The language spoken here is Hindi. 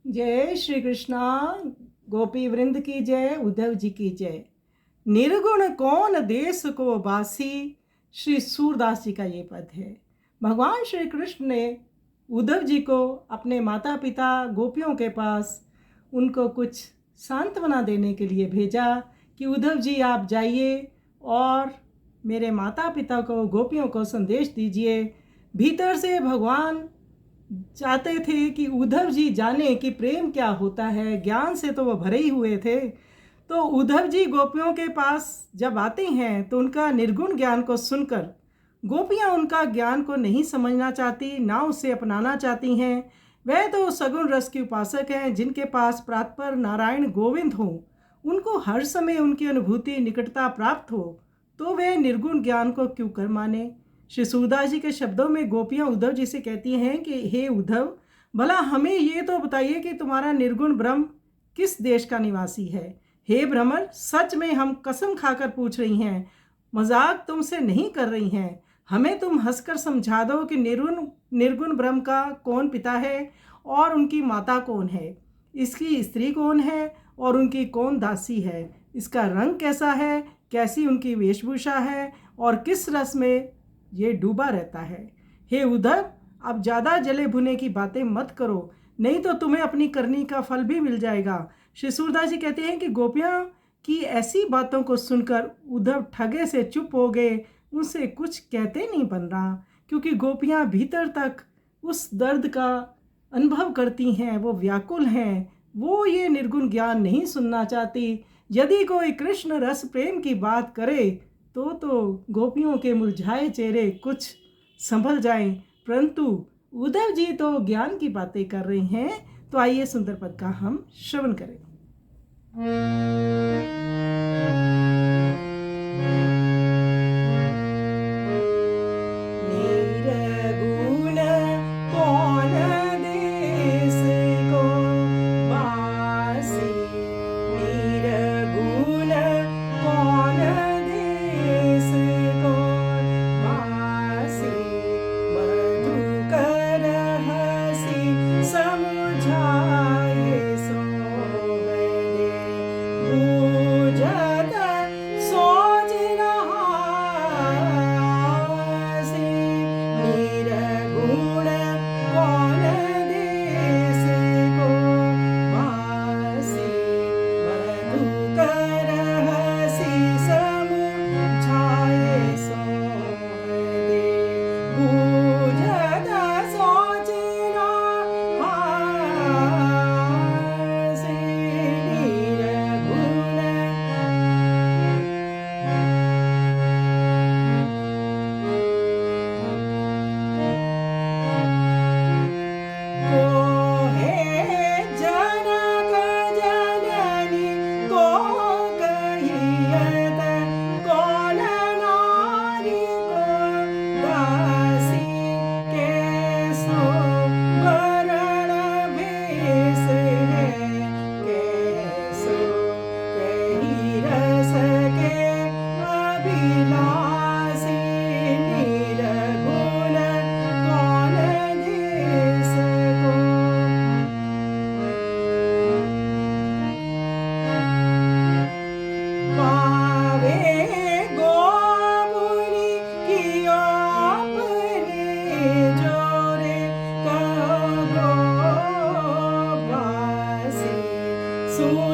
जय श्री कृष्णा। गोपी वृंद की जय, उद्धव जी की जय। निर्गुण कौन देश को बासी, श्री सूरदास जी का ये पद है। भगवान श्री कृष्ण ने उद्धव जी को अपने माता पिता गोपियों के पास उनको कुछ सांत्वना देने के लिए भेजा कि उद्धव जी आप जाइए और मेरे माता पिता को गोपियों को संदेश दीजिए। भीतर से भगवान चाहते थे कि उद्धव जी जाने कि प्रेम क्या होता है। ज्ञान से तो वो भरे ही हुए थे। तो उद्धव जी गोपियों के पास जब आते हैं तो उनका निर्गुण ज्ञान को सुनकर गोपियां उनका ज्ञान को नहीं समझना चाहती, ना उसे अपनाना चाहती हैं। वह तो सगुण रस की उपासक हैं जिनके पास प्रातपर नारायण गोविंद हो, उनको हर समय उनकी अनुभूति निकटता प्राप्त हो, तो वे निर्गुण ज्ञान को क्यों कर माने। श्री सूरदास जी के शब्दों में गोपियां उद्धव जी से कहती हैं कि हे उद्धव, भला हमें ये तो बताइए कि तुम्हारा निर्गुण ब्रह्म किस देश का निवासी है। हे भ्रमर, सच में हम कसम खाकर पूछ रही हैं, मजाक तुमसे नहीं कर रही हैं। हमें तुम हंसकर समझा दो कि निर्गुण ब्रह्म का कौन पिता है और उनकी माता कौन है, इसकी स्त्री कौन है और उनकी कौन दासी है, इसका रंग कैसा है, कैसी उनकी वेशभूषा है और किस रस में ये डूबा रहता है। हे उद्धव, अब ज़्यादा जले भुने की बातें मत करो, नहीं तो तुम्हें अपनी करनी का फल भी मिल जाएगा। श्री सूरदास जी कहते हैं कि गोपियाँ की ऐसी बातों को सुनकर उद्धव ठगे से चुप हो गए। उनसे कुछ कहते नहीं बन रहा, क्योंकि गोपियाँ भीतर तक उस दर्द का अनुभव करती हैं, वो व्याकुल हैं, वो ये निर्गुण ज्ञान नहीं सुनना चाहती। यदि कोई कृष्ण रस प्रेम की बात करे तो गोपियों के मुरझाए चेहरे कुछ संभल जाएं, परंतु उद्धव जी तो ज्ञान की बातें कर रहे हैं। तो आइए सुंदर पद का हम श्रवण करें। So